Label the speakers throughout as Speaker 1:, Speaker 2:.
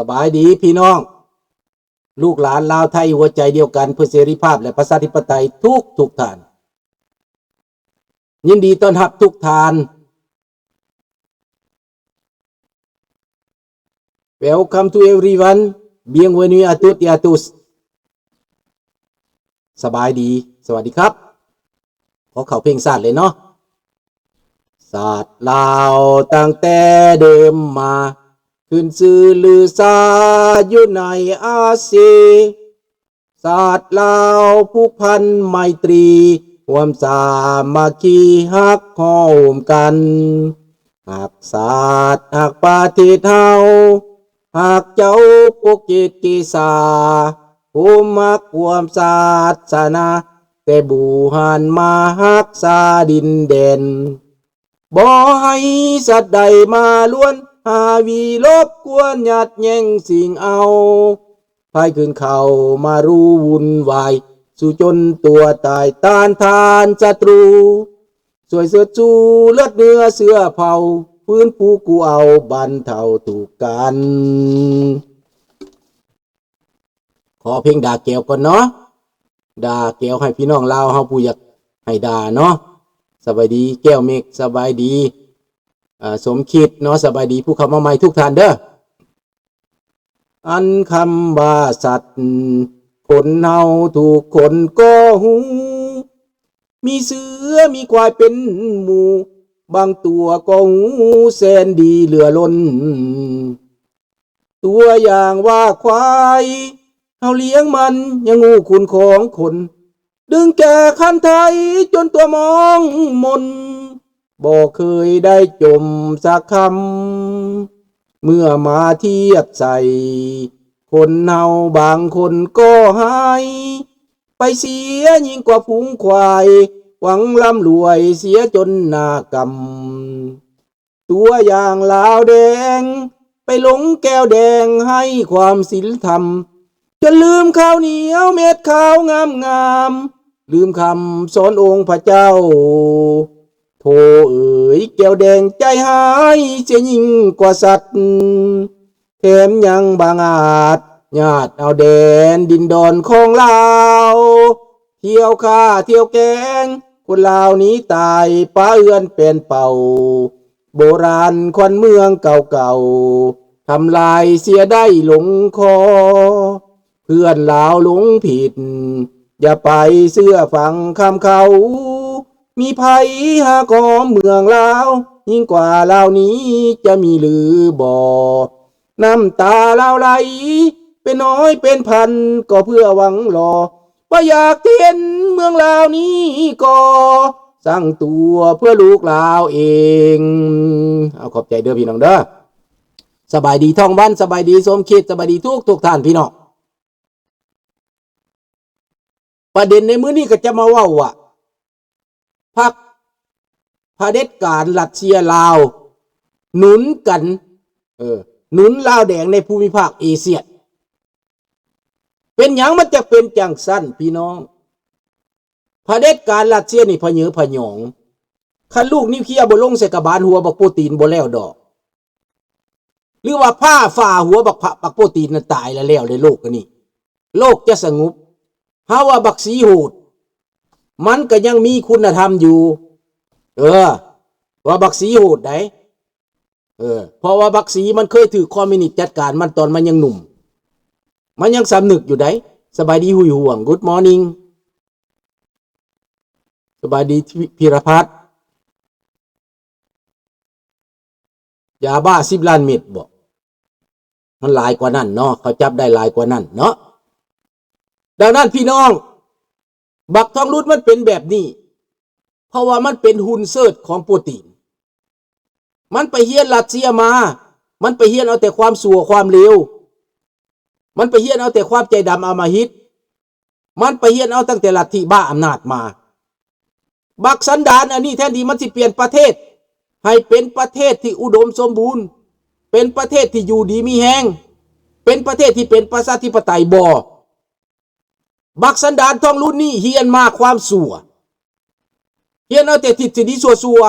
Speaker 1: สบายดีพี่น้องลูกหลานลาวไทยหัวใจเดียวกันเพื่อเสรีภาพและประชาธิปไตยทุกท่านยินดีต้อนรับทุกท่าน Welcome to everyone bienvenue à tous et à tous สบายดีสวัสดีครับขอเข้าเพลงศาสตร์เลยเนาะศาสตร์ลาวตั้งแต่เดิมมาขึ้นชื่อลือซาอยู่ในอาเซียนศาสตร์ลาวผูกพันไมตรีร่วมสามัคคีฮักห้อมกันหักศาสตร์หักประเทศเฮาหักเจ้าปกเกตกีสาผู้มักความศาสนาแต่บูหันมาหักษาดินแดนบ่ให้สัตว์ใดมาล้วนหาวีลบกวนหยัดแย่งสิ่งเอาพายขึ้นเขามารู้วุ่นวายสู่จนตัวตายต้านทานศัตรูสวยเสือจูเลือดเนื้อเสื้อเผาพื้นผู้กูเอาบันเทาถูกกันขอเพลงด่าแก้วก่อนเนาะด่าแก้วให้พี่น้องลาวเฮาผู้อยากให้ด่าเนาะสบายดีแก้วเมฆสบายดีสมคิดเนาะสบายดีผู้เข้ามาใหม่ทุกท่านเด้ออันคำว่าสัตว์คนเฮาถูกคนก็หูมีเสือมีควายเป็นหมู่บางตัวก็หูแสนดีเหลือล้นตัวอย่างว่าควายเฮาเลี้ยงมันยังงูคุณของคนดึงแก่คันไทยจนตัวมองมนบ่เคยได้จมสักคำเมื่อมาเทียบใส่คนเฮาบางคนก็หายไปเสียยิ่งกว่าฝูงควายหวังร่ำรวยเสียจนหน้ากำตัวอย่างลาวแดงไปหลงแก้วแดงให้ความศีลธรรมจนลืมข้าวเหนียวเม็ดข้าวงามลืมคำสอนองค์พระเจ้าโธ่เอ๋ยแก้วแดงใจหายเสียยิ่งกว่าสัตว์แถมยังบางอาจญาติเอาแดนดินดอนของลาวเที่ยวฆ่าเที่ยวแกงคนลาวนี้ตายป้าเอื้อนเป็นเป่าโบราณควันเมืองเก่าๆทำลายเสียได้หลงคอเพื่อนลาวหลงผิดอย่าไปเสื้อฟังคำเขามีภัยหากอเมืองลาวยิ่งกว่าลาวนี้จะมีหรือบ่น้ำตาลาวไหลเป็นน้อยเป็นพันก็เพื่อหวังรอว่าอยากเห็นเมืองลาวนี้ก็สร้างตัวเพื่อลูกลาวเองเอาขอบใจเด้อพี่น้องเด้อสบายดีท่องบ้านสบายดีสมคิดสบายดีทุกท่านพี่น้องประเด็นในมื้อนี้ก็จะมาเว้าว่าพรรคเผด็จการรัสเซียลาวหนุนกันหนุนลาวแดงในภูมิภาคเอเชียเป็นหยังมันจะเป็นจังสั้นพี่น้องเผด็จการรัสเซียนี่พะเหยอพะหยองคันลูกนิวเคลียร์บ่ลงใส่กระบาลหัวบักโปรตีนบ่แล้วดอกหรือว่าผ้าฝ่าหัวบักโปรตีนน่ะตายแล้วในโลกอันนี้โลกจะสงบหาว่าบักสีโหดมันก็ยังมีคุณธรรมอยู่ว่าบักสีโหดได้เพราะว่าบักสีมันเคยถือคอมมิวนิสต์จัดการมันตอนมันยังหนุ่มมันยังสำนึกอยู่ได้สบายดีหุยห่วง Good morning สบายดีพิรพัฒน์ยาบ้า10 ล้านเม็ดบอกมันหลายกว่านั้นเนาะเขาจับได้หลายกว่านั้นเนาะดังนั้นพี่น้องบักทองรุดมันเป็นแบบนี้เพราะว่ามันเป็นหุ่นเสิร์ชของปูตินมันไปเฮียนรัสเซียมามันไปเฮียนเอาแต่ความชั่วความเลวมันไปเฮียนเอาแต่ความใจดำอำมหิตมันไปเฮียนเอาตั้งแต่ลัทธิบ้าอำนาจมาบักสันดานอันนี้แทนที่มันสิเปลี่ยนประเทศให้เป็นประเทศที่อุดมสมบูรณ์เป็นประเทศที่อยู่ดีมีแฮงเป็นประเทศที่เป็นประชาธิปไตยบ่บักสันดานทองรุ่นนี้เฮียนมาความชั่วเฮียนเอาแต่ทิศที่ดีชั่ว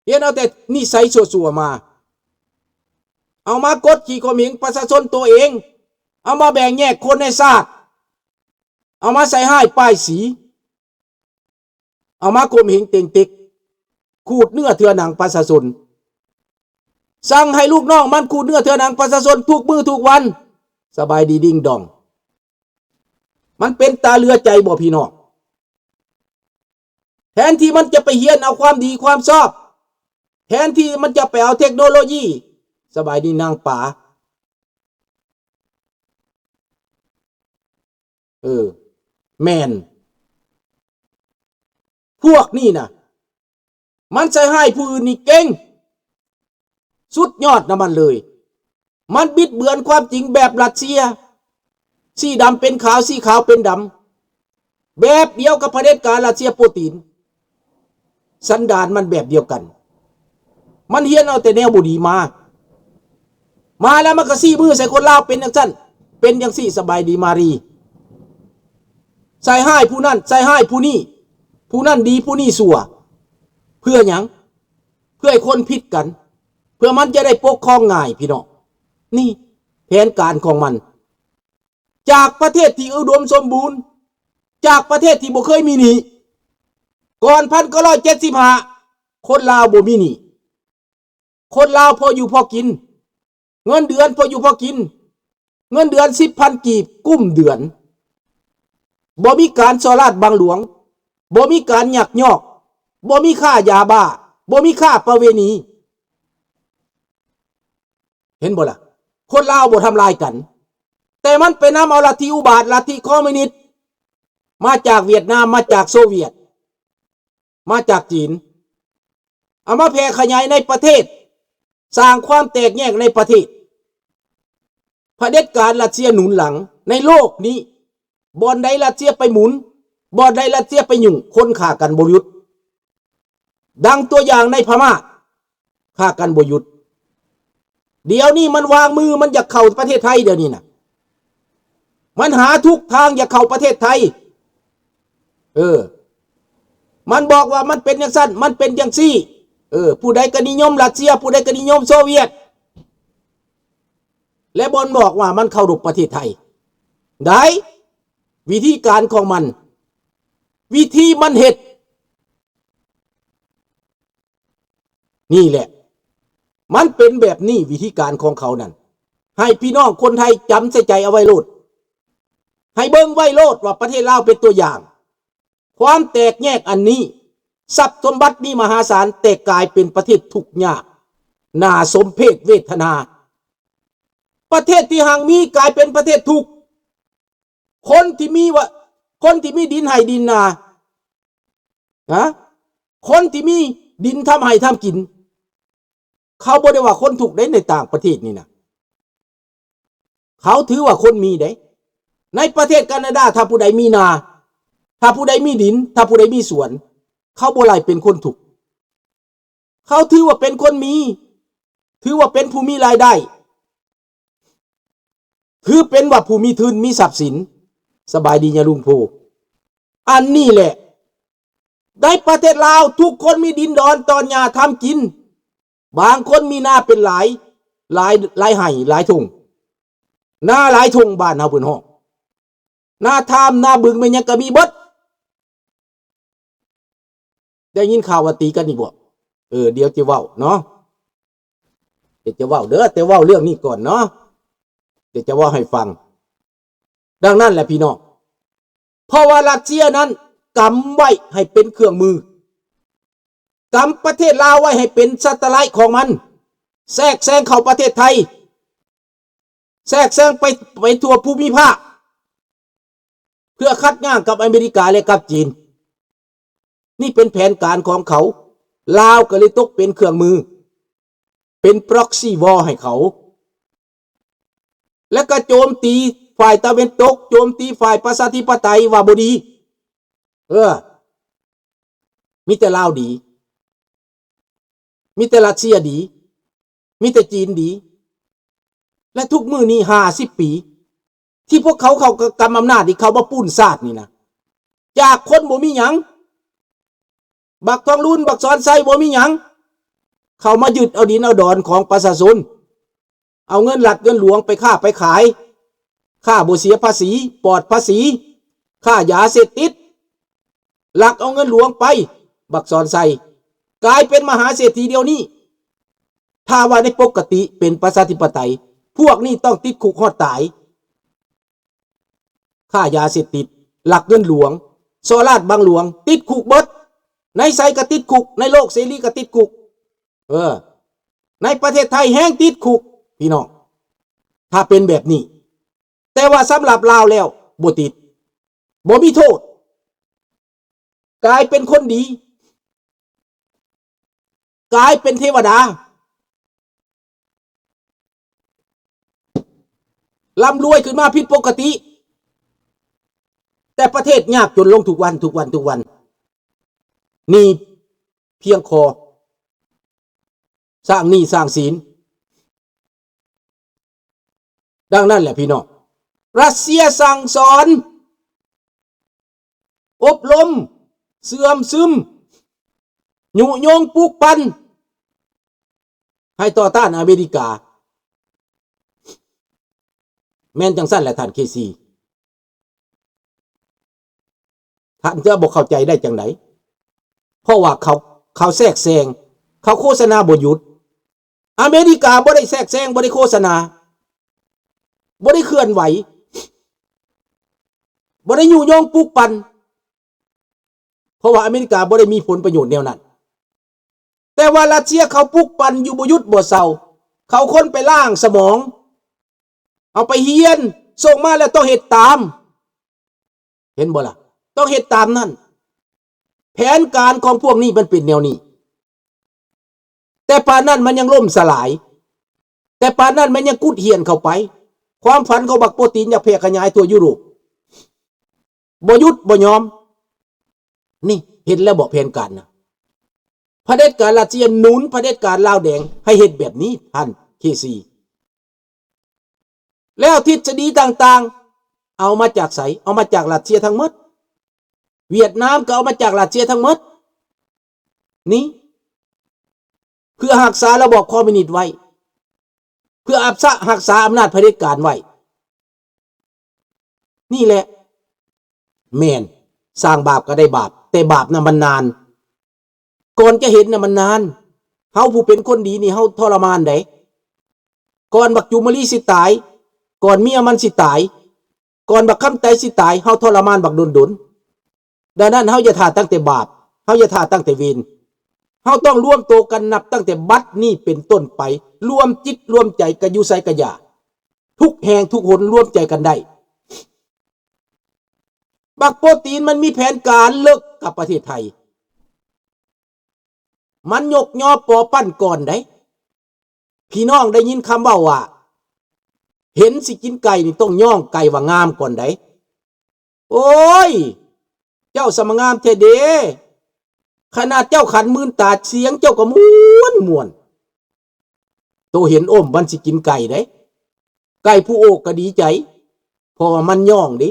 Speaker 1: เฮียนเอาแต่นิสัยชั่วมา เอามากดขี่ข่มเหงประชาชนตัวเองเอามาแบ่งแยกคนในชาติเอามาใส่ให้ป้ายสีเอามาข่มเหงเต็งเต็กขูดเนื้อเถื่อหนังประชาชนสั่งให้ลูกน้องมันขูดเนื้อเถื่อหนังประชาชนทุกมื้อทุกวันสบายดีดิ้งดองมันเป็นตาเรือใจบ่พี่น้องแทนที่มันจะไปเฮียนเอาความดีความชอบแทนที่มันจะไปเอาเทคโนโลยีสบายดีนางป๋าแมนพวกนี่นะมันใส่ให้ผู้อื่นนี่เก่งสุดยอดนะมันเลยมันบิดเบือนความจริงแบบรัสเซียสีดำเป็นขาวสีขาวเป็นดำแบบเดียวกับเผด็จการรัสเซียปูตินสันดานมันแบบเดียวกันมันเฮียนเอาแต่แนวบุดีมาแล้วมันก็ซี่มือใส่คนลาวเป็นอย่างสั้นเป็นอย่างซี่สบายดีมารีใส่ให้ผู้นั้นใส่ให้ผู้นี้ผู้นั้นดีผู้นี้สั่วเพื่อหยังเพื่อให้คนผิดกันเพื่อมันจะได้ปกครองง่ายพี่น้องนี่แผนการของมันจากประเทศที่อุดมสมบูรณ์จากประเทศที่บ่เคยมีหนี้ก่อน1975คนลาวบ่มีหนี้คนลาวพออยู่พอกินเงินเดือนพออยู่พอกินเงินเดือน 10,000 กีบกุ้มเดือนบ่มีการสอราดบังหลวงบ่มีการหยักยอกบ่มีค่ายาบ้าบ่มีค่าประเวณีเห็นบ่ล่ะคนลาวบ่ทำลายกันแต่มันไปนำเอาลัทธิอุบาทลัทธิคอมมิวนิสต์มาจากเวียดนามมาจากโซเวียตมาจากจีนเอามาแผ่ขยายในประเทศสร้างความแตกแยกในประเทศเผด็จการรัสเซียหนุนหลังในโลกนี้บ่อนใดรัสเซียไปหมุนบ่อนใดรัสเซียไปยุ่งคนฆ่ากันบ่หยุดดังตัวอย่างในพม่าฆ่ากันบ่หยุดเดี๋ยวนี้มันวางมือมันอยากเข้าประเทศไทยเดี๋ยวนี้นะมันหาทุกทางอยากเข้าประเทศไทยมันบอกว่ามันเป็นอย่างสั้นมันเป็นอย่างซี่ผู้ใดก็นิยมรัสเซียผู้ใดก็นิยมโซเวียตและบอลบอกว่ามันเข้ารุกประเทศไทยได้วิธีการของมันวิธีมันเหตุนี่แหละมันเป็นแบบนี้วิธีการของเขานั่นให้พี่น้องคนไทยจำใส่ใจเอาไว้โลดให้เบิ่งไว้โลดว่าประเทศลาวเป็นตัวอย่างความแตกแยกอันนี้ทรัพย์สมบัตินี่มหาศาลแต่กลายเป็นประเทศทุกข์ยากน่าสมเพชเวทนาประเทศที่ห่างมีกลายเป็นประเทศทุกข์คนที่มีดินให้ดินนาคนที่มีดินทำให้ทำกินเขาบ่ได้ว่าคนทุกข์ได้ในต่างประเทศนี่นะเขาถือว่าคนมีได้ในประเทศแคนาดาถ้าผู้ใดมีนาถ้าผู้ใดมีดินถ้าผู้ใดมีสวนเขาบ่ไล่เป็นคนทุกข์เขาถือว่าเป็นคนมีถือว่าเป็นผู้มีรายได้ถือเป็นว่าผู้มีทุนมีทรัพย์สินสบายดีนะลุงโพอันนี้แหละในประเทศลาวทุกคนมีดินดอนตอนหญ้าทำกินบางคนมีนาเป็นหลายไห่หลายทุ่งนาหลายทุ่งบ้านเฮาเพิ่นฮ้องนาทามนาบึงมันยังก็มีเบิดได้ยินข่าวว่าตีกันนี่บ่เดี๋ยวจะเว้าเนาะเดี๋ยวจะเว้าเด้อแต่เว้าเรื่องนี้ก่อนเนาะเดี๋ยวจะเว้าให้ฟังดังนั้นแหละพี่น้องเพราะว่ารัสเซียนั้นกำไว้ให้เป็นเครื่องมือกำประเทศลาวไว้ให้เป็นซัตเทอร์ไลท์ของมันแทรกแซงเข้าประเทศไทยแทรกแซงไปทั่วภูมิภาคเพื่อคัดง้างกับอเมริกาและกับจีนนี่เป็นแผนการของเขาลาวก็เลยตกเป็นเครื่องมือเป็นพ็อกซี่วอร์ให้เขาและก็โจมตีฝ่ายตะวันตกโจมตีฝ่ายประชาธิปไตยว่าบ่ดีมีแต่ลาวดีมีแต่รัสเซียดีมีแต่จีนดีและทุกมื้อนี้50 ปีที่พวกเขากำอำนาจที่เขามาปุ้นซาดนี่นะจากคนบ่มีหยังบักทองรุ่นบักสอนไซบ่มีหยังเขามายึดเอาดินเอาดอนของประชาชน เอาเงินหลักเงินหลวงไปค้าไปขายค่าบ่เสียภาษีปลอดภาษีค่ายาเสพติดหลักเอาเงินหลวงไปบักสอนใส่กลายเป็นมหาเศรษฐีเดียวนี้ถ้าว่าในปกติเป็นประชาธิปไตยพวกนี้ต้องติดคุกฮอดตายค่ายาเสพติดหลักเงินหลวงโซลาดบางหลวงติดคุกเบิดในไสก็ติดคุกในโลกเสรีก็ติดคุกในประเทศไทยแห้งติดคุกพี่น้องถ้าเป็นแบบนี้แต่ว่าสำหรับลาวแล้วบ่ติดบ่มีโทษกลายเป็นคนดีกลายเป็นเทวดาร่ำรวยขึ้นมาผิดปกติแต่ประเทศยากจนลงทุกวันนี่เพียงคอสร้างหนี้สร้างศีลดังนั้นแหละพี่น้องรัสเซียสั่งสอนอบรมเสื่อมซึมยุยงปลุกปั่นให้ต่อต้านอเมริกาแม่นจังสั้นแหละท่านเคซีท่านจะบอกเข้าใจได้จังไหนเพราะว่าเขาแทรกแซงเขาโฆษณาบ่หยุดอเมริกาบ่ได้แทรกแซงบ่ได้โฆษณาบ่ได้เคลื่อนไหวบ่ได้ยุยงปลุกปั่นเพราะว่าอเมริกาบ่ได้มีผลประโยชน์แนวนั้นแต่ว่ารัสเซียเขาปลุกปั่นอยู่บ่หยุดบ่เซาเขาคนไปล้างสมองเอาไปเฮียนส่งมาแล้วต้องเฮ็ดตามเห็นบ่ล่ะต้องเฮ็ดตามนั่นแผนการของพวกนี้มันเป็นแนวนี้แต่ปานนั้นมันยังล่มสลายแต่ปานนั้นมันยังกุดเหียนเข้าไปความฝันของบักโปรตีนอยากแพร่ขยายตัวยุโรปบ่หยุดบ่ยอมนี่เห็นแล้วบอกแผนการนะเผด็จการรัสเซียหนุนเผด็จการลาวแดงให้เฮ็ดแบบนี้ท่านเคซีแล้วทฤษฎีต่างๆเอามาจากไสเอามาจากรัสเซียทั้งหมดเวียดนามก็เอามาจากรัสเซียทั้งหมดนี่เพื่อรักษาระบอบคอมมิวนิสต์ไว้เพื่อรักษาอำนาจเผด็จการไว้นี่แหละแม่นสร้างบาปก็ได้บาปแต่บาปน่ะมันนานก่อนจะเห็นน่ะมันนานเฮาผู้เป็นคนดีนี่เฮาทรมานได้ก่อนบักจุมลีสิตายก่อนเมียมันสิตายก่อนบักคำไตสิตายเฮาทรมานบักดนดังนั้นเฮาอย่าท่าตั้งแต่บาปเฮาอย่าท่าตั้งแต่เวรเฮาต้องร่วมตัวกันนับตั้งแต่บัดนี้เป็นต้นไปรวมจิตรวมใจกันอยู่ไสกะยาทุกแห่งทุกหนร่วมใจกันได้บักโปรตีนมันมีแผนการเลิกกับประเทศไทยมันยกย่อปอปั้นก่อนได้พี่น้องได้ยินคำว่าเห็นสิกินไก่นี่ต้องย่องไก่ว่างามก่อนได้โอ้ยเจ้าสมงามเทเดขนาดเจ้าขันมื่นตาเสียงเจ้าก็ม่วนโตเห็นอมมันสิกินไก่ได้ไก่ผู้โอกก็ดีใจเพราะว่ามันย่องดิ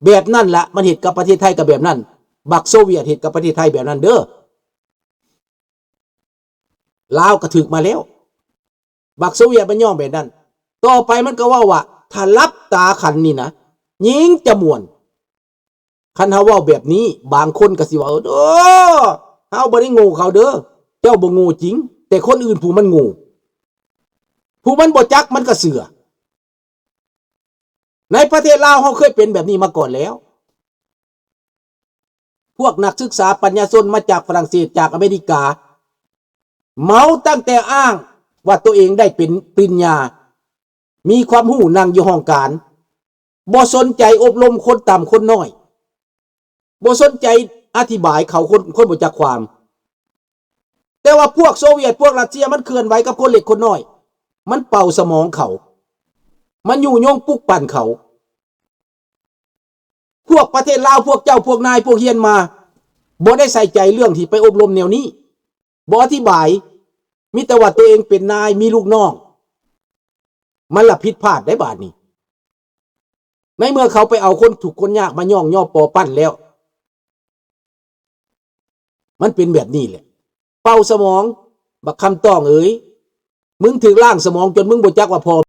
Speaker 1: แบบนั่นละมันเหตุกับประเทศไทยกับแบบนั้นบักโซเวียตเหตุกับประเทศไทยแบบนั้นเด้อลาวก็ถึกมาแล้วบักโซเวียตมันย่องแบบนั้นต่อไปมันก็ว่าถ้ารับตาขันนี่นะยิงจะม่วนคันเฮาเว้าแบบนี้บางคนก็สิว่าโอ้เฮาบ่ได้โง่เขาเด้อเจ้าบ่โง่จริงแต่คนอื่นผู้มันโง่ผู้มันบ่จักมันก็เสือในประเทศลาวเฮาเคยเป็นแบบนี้มาก่อนแล้วพวกนักศึกษาปัญญาชนมาจากฝรั่งเศสจากอเมริกาเมาตั้งแต่อ้างว่าตัวเองได้เป็นปริญญามีความรู้นั่งอยู่ห้องการบ่สนใจอบรมคนต่ำคนน้อยบ่สนใจอธิบายเขาคนบ่จักความแต่ว่าพวกโซเวียตพวกรัสเซียมันเคลื่อนไหวกับคนเล็กคนน้อยมันเป่าสมองเขามันยุยงปลุกปั่นเขาพวกประเทศลาวพวกเจ้าพวกนายพวกเฮียนมาบ่ได้ใส่ใจเรื่องที่ไปอบรมแนวนี้บ่อธิบายมีแต่ว่าตัวเองเป็นนายมีลูกน้องมันละผิดพลาดได้บาดนี้ในเมื่อเขาไปเอาคนถูกคนยากมาย่องย่อปอปั้นแล้วมันเป็นแบบนี้แหละเป่าสมองบักคำต้องเอ๋ยมึงถึงล่างสมองจนมึงบ่จักว่าพอ